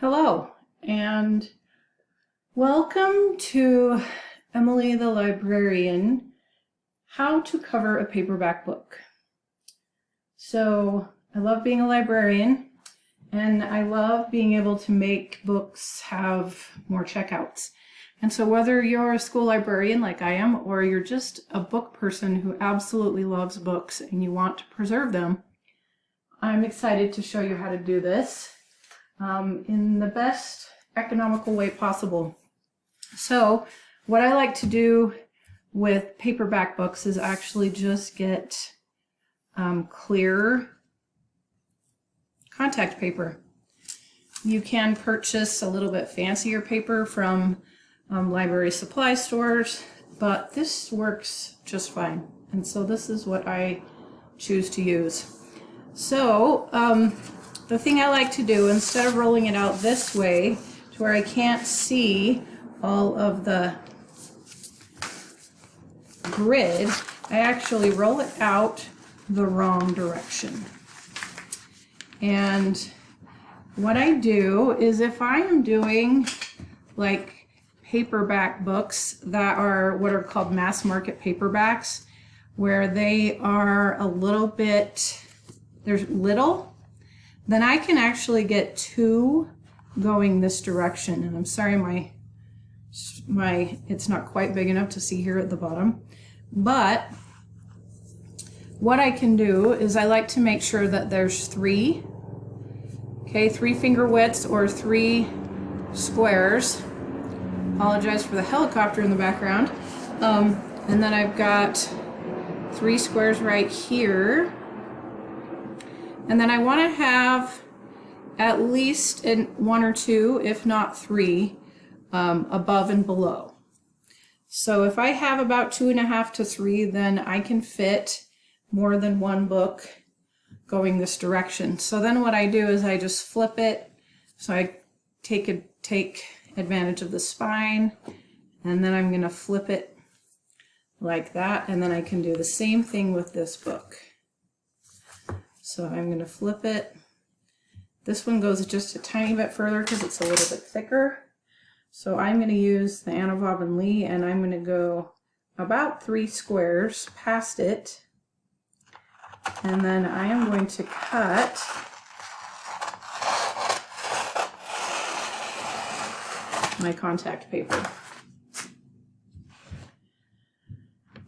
Hello, and welcome to Emily the Librarian, How to Cover a Paperback Book. So, I love being a librarian, and I love being able to make books have more checkouts. And so whether you're a school librarian like I am, or you're just a book person who absolutely loves books and you want to preserve them, I'm excited to show you how to do this in the best economical way possible. So what I like to do with paperback books is actually just get clear contact paper. You can purchase a little bit fancier paper from library supply stores, but this works just fine. And so this is what I choose to use. So the thing I like to do, instead of rolling it out this way to where I can't see all of the grid, I actually roll it out the wrong direction. And what I do is, if I am doing like paperback books that are what are called mass market paperbacks, where they are a little bit, there's little, then I can actually get two going this direction. And I'm sorry, my it's not quite big enough to see here at the bottom. But what I can do is I like to make sure that there's three finger widths or three squares. Apologize for the helicopter in the background. And then I've got three squares right here. And then I want to have at least one or two, if not three, above and below. So if I have about 2.5 to 3, then I can fit more than one book going this direction. So then what I do is I just flip it. So I take advantage of the spine, and then I'm going to flip it like that, and then I can do the same thing with this book. So I'm going to flip it. This one goes just a tiny bit further because it's a little bit thicker. So I'm going to use the Anna Bobbin Lee, and I'm going to go about 3 squares past it. And then I am going to cut my contact paper.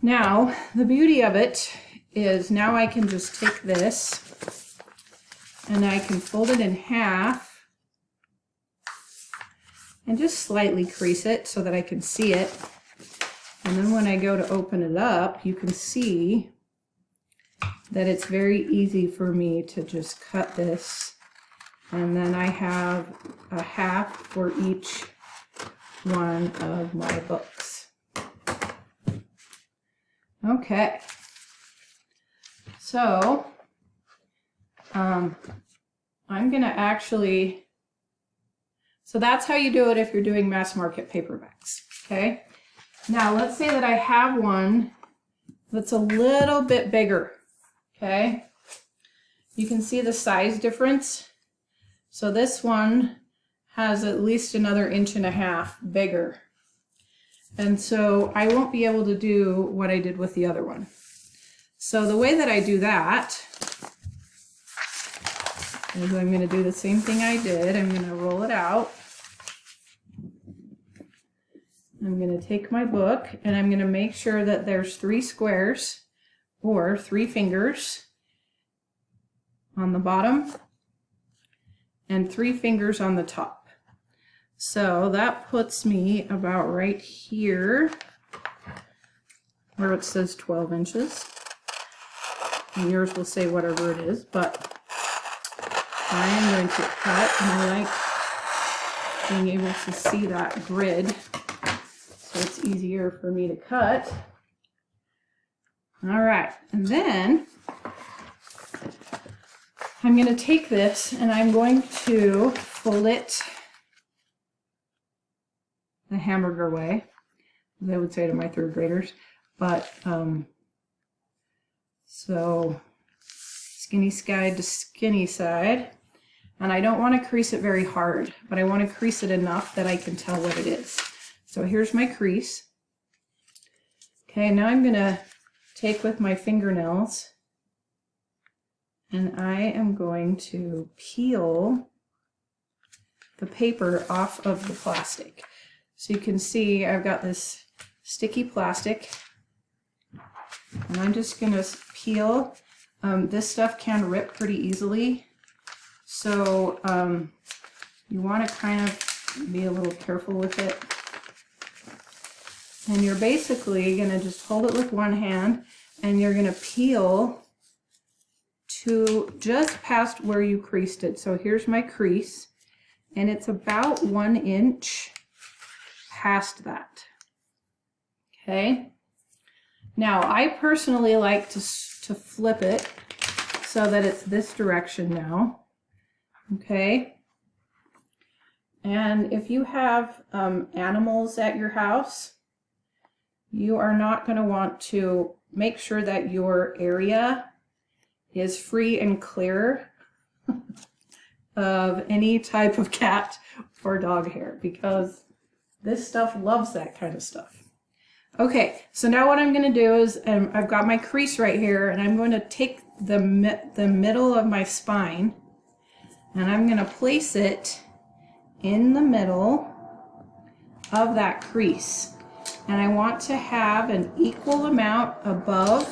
Now, the beauty of it is now I can just take this and I can fold it in half and just slightly crease it so that I can see it. And then when I go to open it up, you can see that it's very easy for me to just cut this. And then I have a half for each one of my books. Okay. So I'm going to actually, so that's how you do it if you're doing mass market paperbacks, okay? Now let's say that I have one that's a little bit bigger, okay? You can see the size difference. So this one has at least another 1.5 inches bigger. And so I won't be able to do what I did with the other one. So the way that I do that is I'm going to do the same thing I did. I'm going to roll it out. I'm going to take my book and I'm going to make sure that there's 3 squares or 3 fingers on the bottom and 3 fingers on the top. So that puts me about right here where it says 12 inches. And yours will say whatever it is, but I am going to cut, and I like being able to see that grid, so it's easier for me to cut. All right, and then I'm going to take this and I'm going to fold it the hamburger way, as I would say to my 3rd graders, but so skinny side to skinny side. And I don't want to crease it very hard, but I want to crease it enough that I can tell what it is. So here's my crease. Okay, now I'm going to take with my fingernails and I am going to peel the paper off of the plastic. So you can see I've got this sticky plastic and I'm just going to peel. This stuff can rip pretty easily, so you want to kind of be a little careful with it. And you're basically going to just hold it with one hand and you're going to peel to just past where you creased it. So here's my crease and it's about 1 inch past that. Okay. Now I personally like to flip it so that it's this direction now. Okay. And if you have animals at your house, you are not going to want to make sure that your area is free and clear of any type of cat or dog hair, because this stuff loves that kind of stuff. Okay, so now what I'm going to do is, I've got my crease right here, and I'm going to take the middle of my spine, and I'm going to place it in the middle of that crease. And I want to have an equal amount above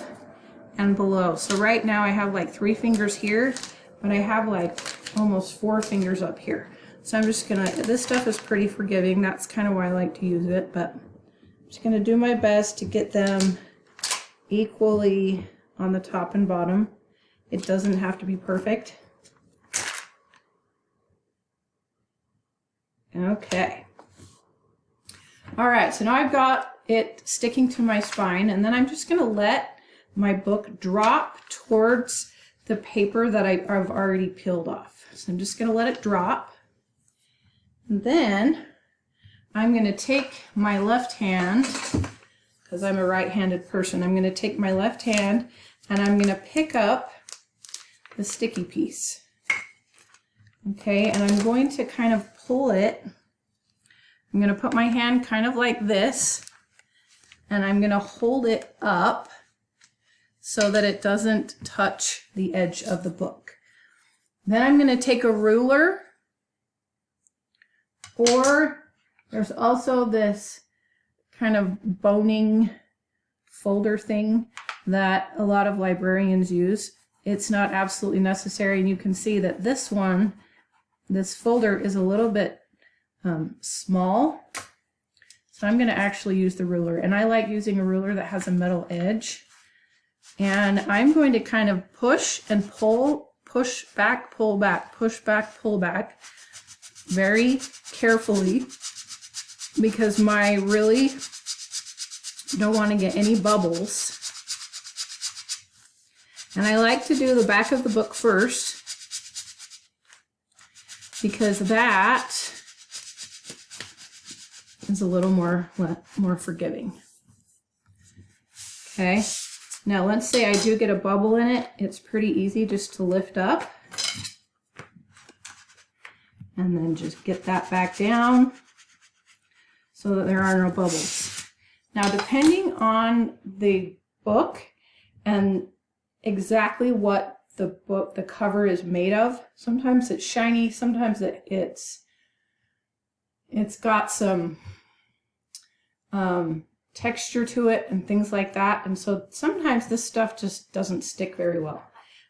and below. So right now I have like 3 fingers here, but I have like almost 4 fingers up here. So I'm just gonna, this stuff is pretty forgiving. That's kind of why I like to use it, but I'm just gonna do my best to get them equally on the top and bottom. It doesn't have to be perfect. Okay. All right, so now I've got it sticking to my spine, and then I'm just gonna let my book drop towards the paper that I've already peeled off. So I'm just gonna let it drop. And then I'm gonna take my left hand, because I'm a right-handed person, I'm gonna take my left hand and I'm gonna pick up the sticky piece. Okay, and I'm going to kind of pull it. I'm going to put my hand kind of like this, and I'm going to hold it up so that it doesn't touch the edge of the book. Then I'm going to take a ruler, or there's also this kind of boning folder thing that a lot of librarians use. It's not absolutely necessary, and you can see that this one, this folder is a little bit small, so I'm going to actually use the ruler, and I like using a ruler that has a metal edge, and I'm going to kind of push and pull, push back, pull back, push back, pull back very carefully, because I really don't want to get any bubbles. And I like to do the back of the book first, because that is a little more forgiving. Okay, now let's say I do get a bubble in it. It's pretty easy just to lift up and then just get that back down so that there are no bubbles. Now, depending on the book and exactly what the cover is made of, sometimes it's shiny, sometimes it's got some texture to it and things like that, and so sometimes this stuff just doesn't stick very well.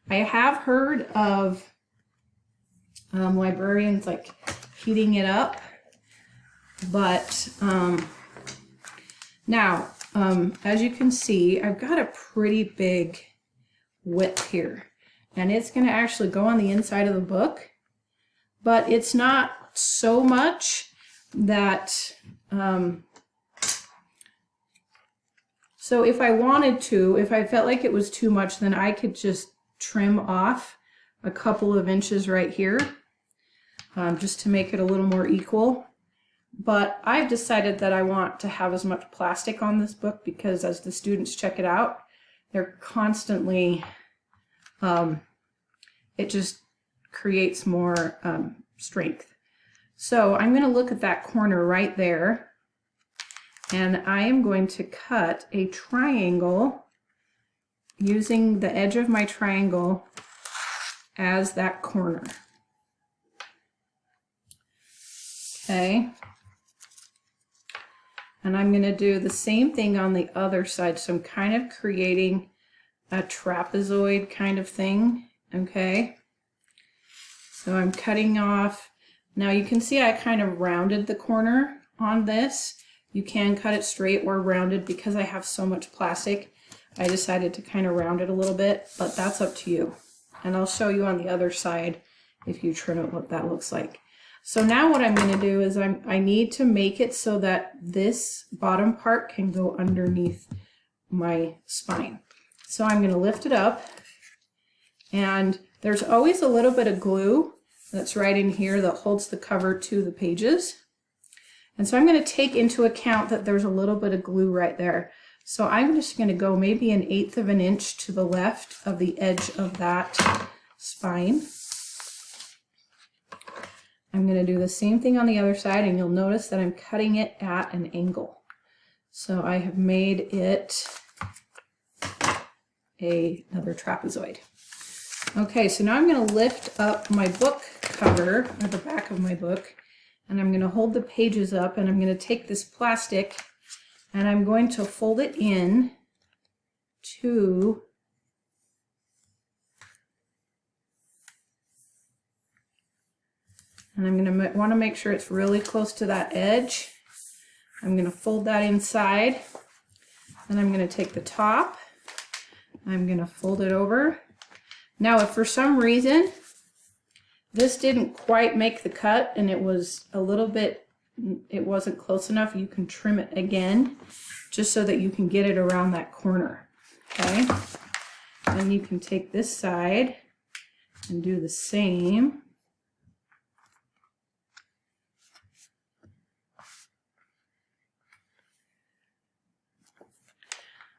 I have heard of librarians like heating it up, but now as you can see, I've got a pretty big width here, and it's going to actually go on the inside of the book, but it's not so much that so if I wanted to, if I felt like it was too much, then I could just trim off a couple of inches right here, just to make it a little more equal. But I've decided that I want to have as much plastic on this book, because as the students check it out, they're constantly, it just creates more strength. So I'm going to look at that corner right there, and I am going to cut a triangle using the edge of my triangle as that corner. Okay. And I'm going to do the same thing on the other side. So I'm kind of creating a trapezoid kind of thing. Okay. So I'm cutting off. Now you can see I kind of rounded the corner on this. You can cut it straight or rounded. Because I have so much plastic, I decided to kind of round it a little bit, but that's up to you. And I'll show you on the other side if you trim it what that looks like. So now what I'm going to do is I need to make it so that this bottom part can go underneath my spine. So I'm going to lift it up, and there's always a little bit of glue that's right in here that holds the cover to the pages. And so I'm going to take into account that there's a little bit of glue right there. So I'm just going to go maybe 1/8 of an inch to the left of the edge of that spine. I'm going to do the same thing on the other side, and you'll notice that I'm cutting it at an angle. So I have made it another trapezoid. Okay, so now I'm going to lift up my book cover, or the back of my book, and I'm going to hold the pages up, and I'm going to take this plastic and I'm going to fold it in to and I'm going to want to make sure it's really close to that edge. I'm going to fold that inside, and I'm going to take the top, I'm going to fold it over. Now if for some reason this didn't quite make the cut and it was a little bit, it wasn't close enough, you can trim it again just so that you can get it around that corner. Okay, then you can take this side and do the same.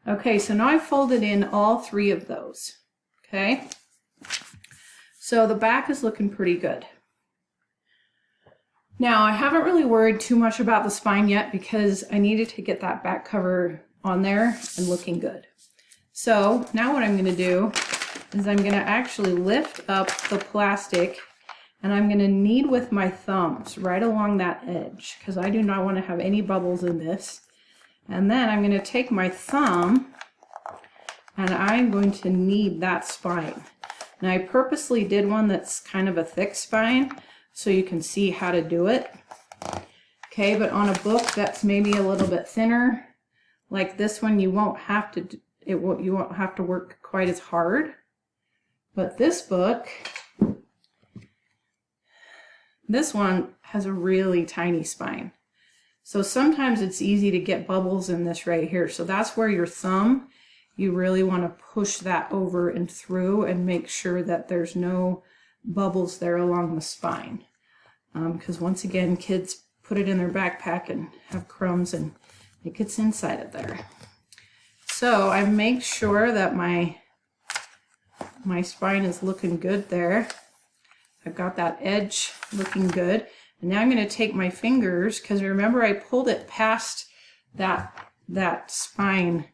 Okay, so now I've folded in all 3 of those. Okay, so the back is looking pretty good. Now I haven't really worried too much about the spine yet because I needed to get that back cover on there and looking good. So now what I'm going to do is I'm going to actually lift up the plastic, and I'm going to knead with my thumbs right along that edge because I do not want to have any bubbles in this. And then I'm going to take my thumb and I'm going to knead that spine. Now I purposely did one that's kind of a thick spine so you can see how to do it. Okay, but on a book that's maybe a little bit thinner, like this one, you won't have to you won't have to work quite as hard. But this book, this one has a really tiny spine. So sometimes it's easy to get bubbles in this right here. So that's where your thumb, you really want to push that over and through and make sure that there's no bubbles there along the spine. Because once again, kids put it in their backpack and have crumbs and it gets inside of there. So I make sure that my spine is looking good there. I've got that edge looking good. And now I'm going to take my fingers, because remember I pulled it past that spine,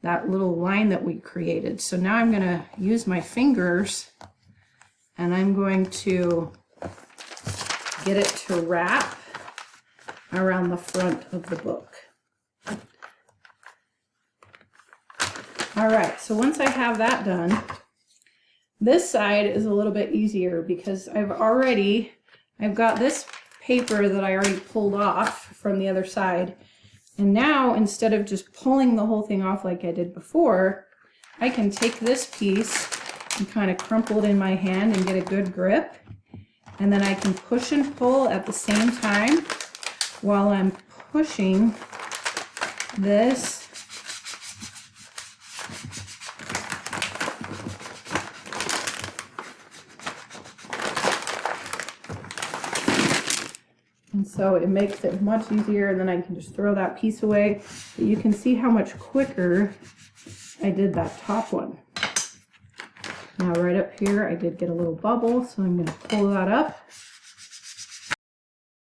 that little line that we created. So now I'm going to use my fingers and I'm going to get it to wrap around the front of the book. All right, so once I have that done, this side is a little bit easier because I've got this paper that I already pulled off from the other side. And now instead of just pulling the whole thing off like I did before, I can take this piece and kind of crumple it in my hand and get a good grip. And then I can push and pull at the same time while I'm pushing this and so it makes it much easier, and then I can just throw that piece away. But you can see how much quicker I did that top one. Now right up here, I did get a little bubble, so I'm going to pull that up.